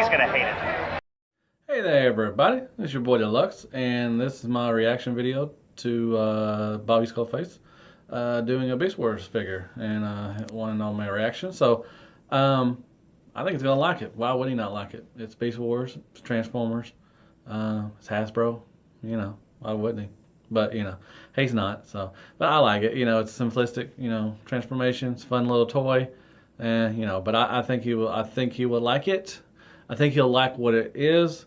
just gonna hate it. Hey there everybody, it's your boy Deluxe, and this is my reaction video to Bobby Skullface doing a Beast Wars figure, and want to know my reaction. So I think it's gonna like it. Why would he not like it? It's Beast Wars, it's Transformers, it's Hasbro, you know, why wouldn't he? But you know, he's not. So, but I like it. You know, it's simplistic. You know, transformations, fun little toy, and you know. But I think he will. I think he will like it. I think he'll like what it is.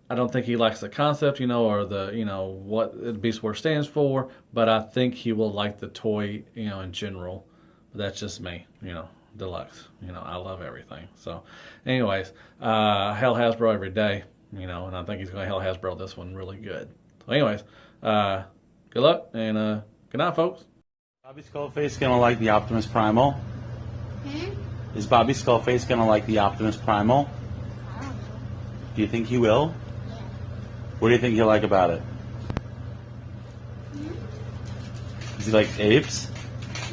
I don't think he likes the concept, you know, or the, you know, what Beast Wars stands for. But I think he will like the toy, you know, in general. But that's just me, you know, Deluxe. You know, I love everything. So, anyways, hell Hasbro every day, you know, and I think he's going to hell Hasbro this one really good. So, anyways, good luck and good night, folks. Bobby Skullface gonna like the Optimus Primal? Hmm? Is Bobby Skullface gonna like the Optimus Primal? I don't know. Do you think he will? Yeah. What do you think he'll like about it? Hmm? Does he like apes?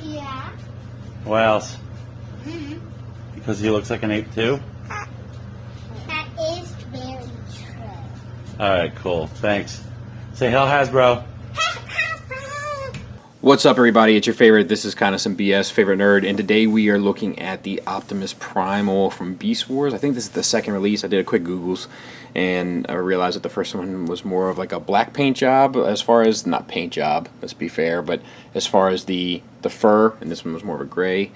Yeah. What else? Hmm. Because he looks like an ape too? That is very true. Alright, cool. Thanks. Say hell Hasbro. What's up, everybody? It's your favorite, this is kind of some BS, favorite nerd, and today we are looking at the Optimus Primal from Beast Wars. I think this is the second release. I did a quick Googles, and I realized that the first one was more of like a black paint job, as far as, not paint job, let's be fair, but as far as the fur, and this one was more of a gray.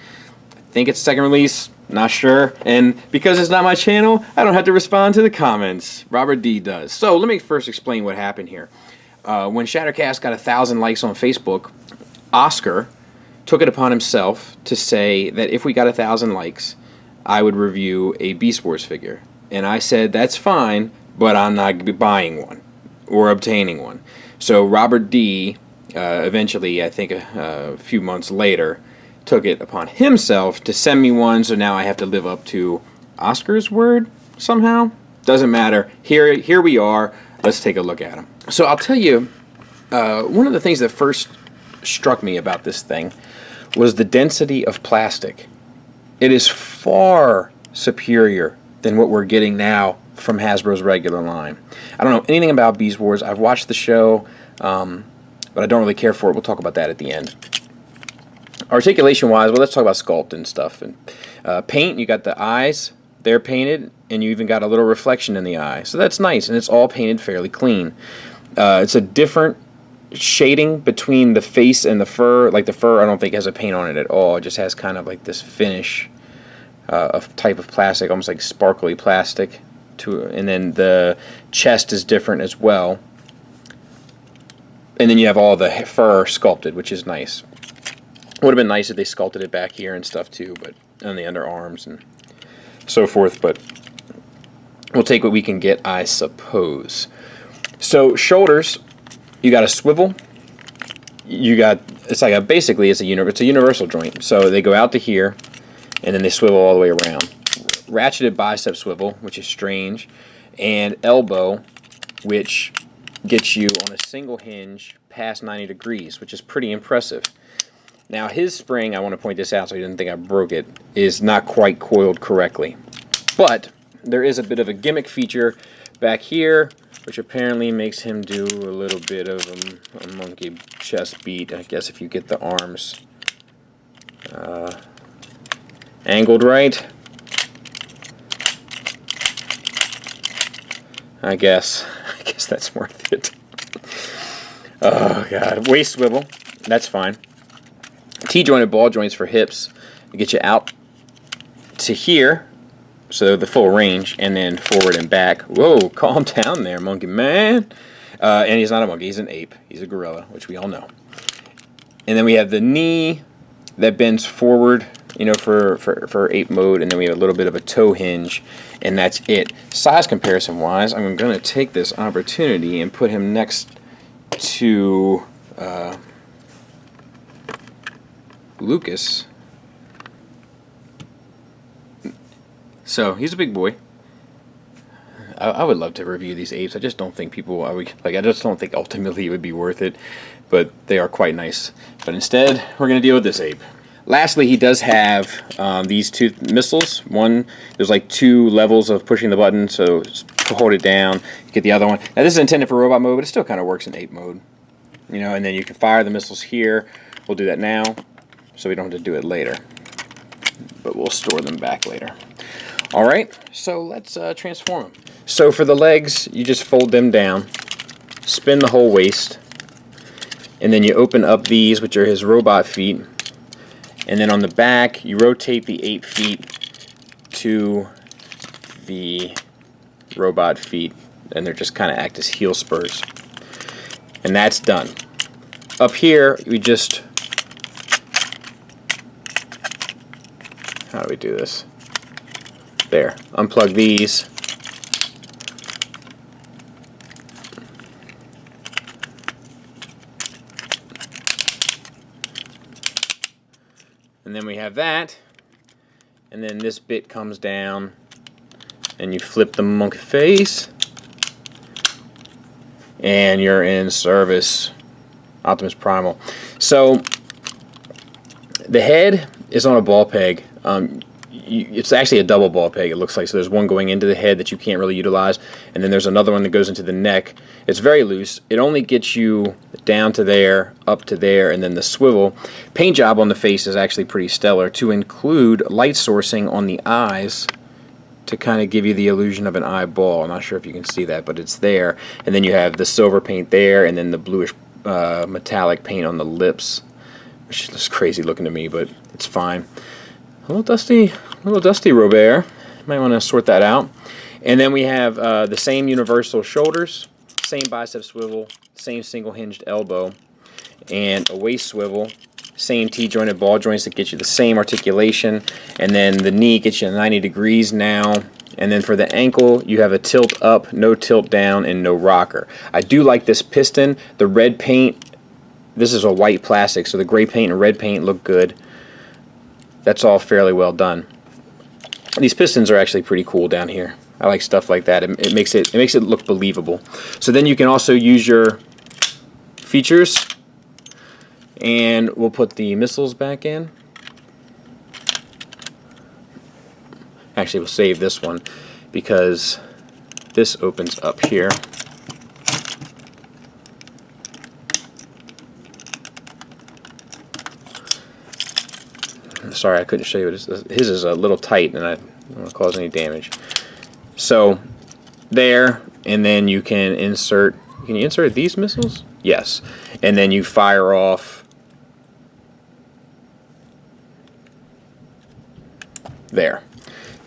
I think it's second release, not sure, and because it's not my channel, I don't have to respond to the comments. Robert D does. So let me first explain what happened here. When Shattercast got 1,000 likes on Facebook, Oscar took it upon himself to say that if we got 1,000 likes, I would review a Beast Wars figure. And I said, that's fine, but I'm not buying one or obtaining one. So Robert D, eventually, I think a few months later, took it upon himself to send me one, so now I have to live up to Oscar's word somehow. Doesn't matter. Here we are. Let's take a look at them. So I'll tell you, one of the things that first struck me about this thing was the density of plastic. It is far superior than what we're getting now from Hasbro's regular line. I don't know anything about Beast Wars. I've watched the show, but I don't really care for it. We'll talk about that at the end. Articulation-wise, well, let's talk about sculpt and stuff. And paint, you got the eyes. They're painted, and you even got a little reflection in the eye. So that's nice, and it's all painted fairly clean. It's a different shading between the face and the fur. Like the fur, I don't think has a paint on it at all. It just has kind of like this finish of type of plastic, almost like sparkly plastic. And then the chest is different as well. And then you have all the fur sculpted, which is nice. Would have been nice if they sculpted it back here and stuff too, but on the underarms and so forth. But we'll take what we can get, I suppose. So shoulders, you got a swivel. You got, it's like basically it's a universal joint. So they go out to here, and then they swivel all the way around. Ratcheted bicep swivel, which is strange, and elbow, which gets you on a single hinge past 90 degrees, which is pretty impressive. Now his spring, I want to point this out so you didn't think I broke it, is not quite coiled correctly. But there is a bit of a gimmick feature back here, which apparently makes him do a little bit of a monkey chest beat, I guess, if you get the arms angled right. I guess that's worth it. Oh, God. Waist swivel, that's fine. T-jointed ball joints for hips to get you out to here, so the full range, and then forward and back. Whoa, calm down there, monkey man. And he's not a monkey, he's an ape. He's a gorilla, which we all know. And then we have the knee that bends forward, you know, for ape mode, and then we have a little bit of a toe hinge, and that's it. Size comparison wise, I'm going to take this opportunity and put him next to Lucas. So he's a big boy. I would love to review these apes. I just don't think people, I just don't think ultimately it would be worth it, but they are quite nice. But instead, we're going to deal with this ape. Lastly, he does have these two missiles. One, there's like 2 levels of pushing the button, so to hold it down, you get the other one. Now this is intended for robot mode, but it still kind of works in ape mode. You know, and then you can fire the missiles here. We'll do that now, so we don't have to do it later. But we'll store them back later. All right, so let's transform them. So for the legs, you just fold them down, spin the whole waist, and then you open up these, which are his robot feet. And then on the back, you rotate the ape feet to the robot feet, and they're just kind of act as heel spurs. And that's done. Up here, we just... How do we do this? There. Unplug these. And then we have that, and then this bit comes down, and you flip the monkey face, and you're in service, Optimus Primal. So the head is on a ball peg. It's actually a double ball peg, it looks like. So there's one going into the head that you can't really utilize, and then there's another one that goes into the neck. It's very loose. It only gets you down to there, up to there, and then the swivel. Paint job on the face is actually pretty stellar, to include light sourcing on the eyes to kind of give you the illusion of an eyeball. I'm not sure if you can see that, but it's there. And then you have the silver paint there, and then the bluish metallic paint on the lips, which is crazy looking to me, but it's fine. A little dusty Robert. Might want to sort that out. And then we have the same universal shoulders, same bicep swivel, same single hinged elbow, and a waist swivel, same T-jointed ball joints that get you the same articulation, and then the knee gets you 90 degrees now. And then for the ankle, you have a tilt up, no tilt down, and no rocker. I do like this piston. The red paint, this is a white plastic, so the gray paint and red paint look good. That's all fairly well done. These pistons are actually pretty cool down here. I like stuff like that. It makes it look believable. So then you can also use your features, and we'll put the missiles back in. Actually, we'll save this one because this opens up here. Sorry, I couldn't show you. His is a little tight, and I don't want to cause any damage. So there, and then you can insert. Can you insert these missiles? Yes, and then you fire off there.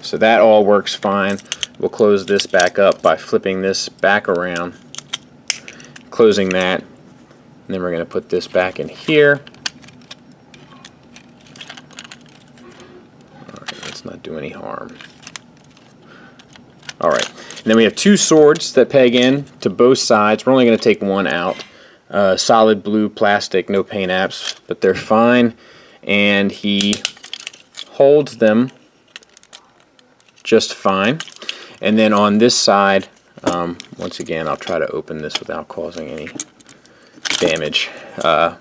So that all works fine. We'll close this back up by flipping this back around, closing that, and then we're going to put this back in here. Not do any harm. Alright, and then we have 2 swords that peg in to both sides. We're only going to take one out. Solid blue plastic, no paint apps, but they're fine. And he holds them just fine. And then on this side, once again, I'll try to open this without causing any damage. To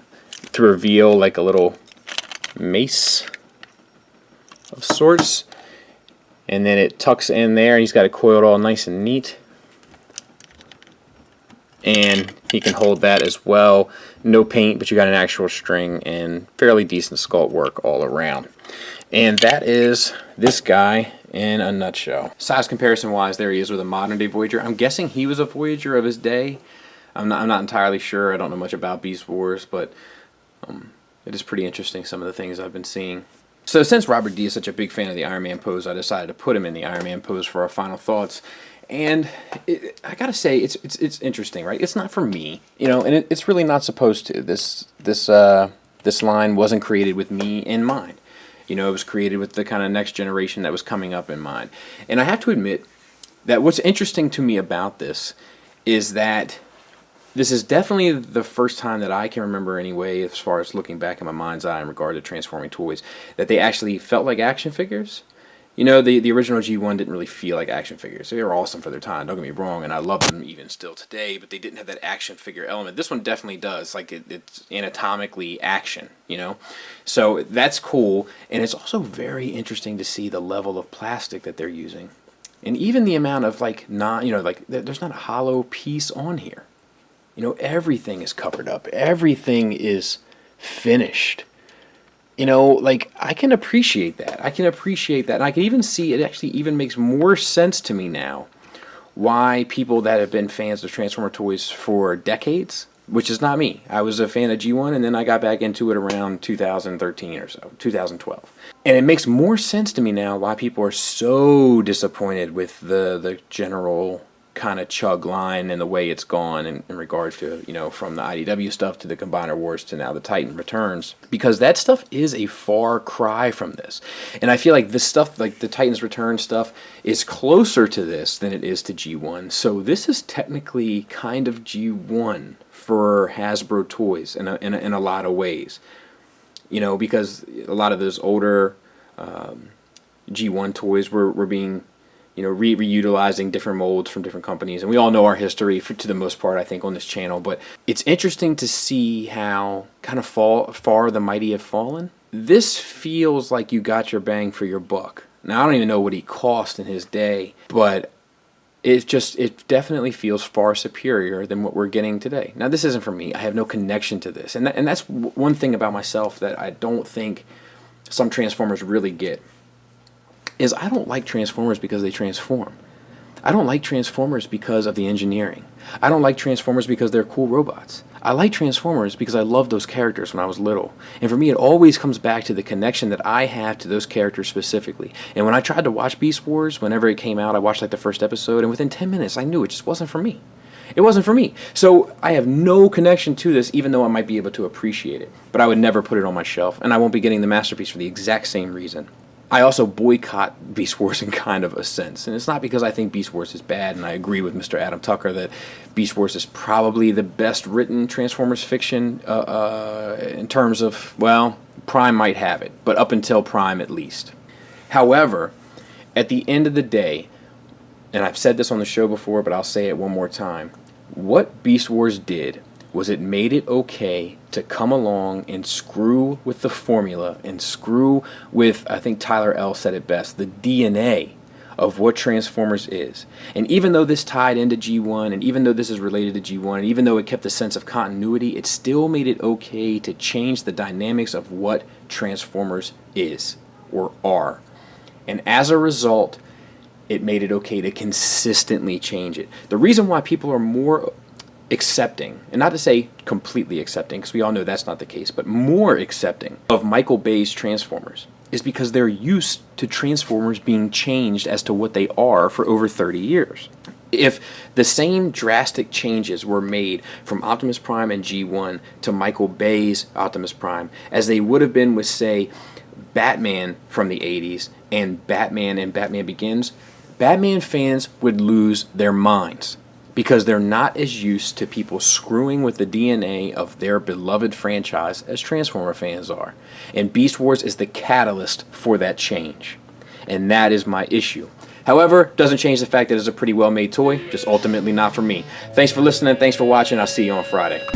reveal like a little mace of sorts, and then it tucks in there, and he's got it coiled all nice and neat, and he can hold that as well. No paint, but you got an actual string and fairly decent sculpt work all around. And that is this guy in a nutshell. Size comparison wise, there he is with a modern day Voyager. I'm guessing he was a Voyager of his day. I'm not entirely sure. I don't know much about Beast Wars, but it is pretty interesting, some of the things I've been seeing. So since Robert D is such a big fan of the Iron Man pose, I decided to put him in the Iron Man pose for our final thoughts. And I gotta say, it's interesting, right? It's not for me, you know, and it's really not supposed to. This line wasn't created with me in mind. You know, it was created with the kind of next generation that was coming up in mind. And I have to admit that what's interesting to me about this is that this is definitely the first time that I can remember anyway, as far as looking back in my mind's eye in regard to transforming toys, that they actually felt like action figures. You know, the original G1 didn't really feel like action figures. They were awesome for their time, don't get me wrong, and I love them even still today, but they didn't have that action figure element. This one definitely does. Like, it's anatomically action, you know? So that's cool, and it's also very interesting to see the level of plastic that they're using. And even the amount of, like, there's not a hollow piece on here. You know, everything is covered up. Everything is finished. You know, like, I can appreciate that. I can appreciate that. And I can even see it actually even makes more sense to me now why people that have been fans of Transformer toys for decades, which is not me. I was a fan of G1, and then I got back into it around 2013 or so, 2012. And it makes more sense to me now why people are so disappointed with the general kind of chug line and the way it's gone in regards to, you know, from the IDW stuff to the Combiner Wars to now the Titan Returns, because that stuff is a far cry from this. And I feel like this stuff, like the Titans Return stuff, is closer to this than it is to G1. So this is technically kind of G1 for Hasbro toys in a lot of ways. You know, because a lot of those older G1 toys were being, you know, reutilizing different molds from different companies. And we all know our history, to the most part, I think, on this channel. But it's interesting to see how kind of far the mighty have fallen. This feels like you got your bang for your buck. Now, I don't even know what he cost in his day, but it definitely feels far superior than what we're getting today. Now, this isn't for me. I have no connection to this. And that's one thing about myself that I don't think some Transformers really get. Is I don't like Transformers because they transform. I don't like Transformers because of the engineering. I don't like Transformers because they're cool robots. I like Transformers because I loved those characters when I was little. And for me, it always comes back to the connection that I have to those characters specifically. And when I tried to watch Beast Wars, whenever it came out, I watched like the first episode, and within 10 minutes, I knew it just wasn't for me. It wasn't for me. So I have no connection to this, even though I might be able to appreciate it. But I would never put it on my shelf, and I won't be getting the Masterpiece for the exact same reason. I also boycott Beast Wars in kind of a sense. And it's not because I think Beast Wars is bad, and I agree with Mr. Adam Tucker that Beast Wars is probably the best written Transformers fiction in terms of, well, Prime might have it, but up until Prime at least. However, at the end of the day, and I've said this on the show before, but I'll say it one more time, what Beast Wars did was it made it okay to come along and screw with the formula and screw with, I think Tyler L. said it best, the DNA of what Transformers is. And even though this tied into G1, and even though this is related to G1, and even though it kept a sense of continuity, it still made it okay to change the dynamics of what Transformers is, or are. And as a result, it made it okay to consistently change it. The reason why people are more accepting, and not to say completely accepting, because we all know that's not the case, but more accepting of Michael Bay's Transformers is because they're used to Transformers being changed as to what they are for over 30 years. If the same drastic changes were made from Optimus Prime and G1 to Michael Bay's Optimus Prime as they would have been with, say, Batman from the 80s and Batman Begins, Batman fans would lose their minds, because they're not as used to people screwing with the DNA of their beloved franchise as Transformer fans are. And Beast Wars is the catalyst for that change. And that is my issue. However, doesn't change the fact that it's a pretty well-made toy, just ultimately not for me. Thanks for listening, thanks for watching, I'll see you on Friday.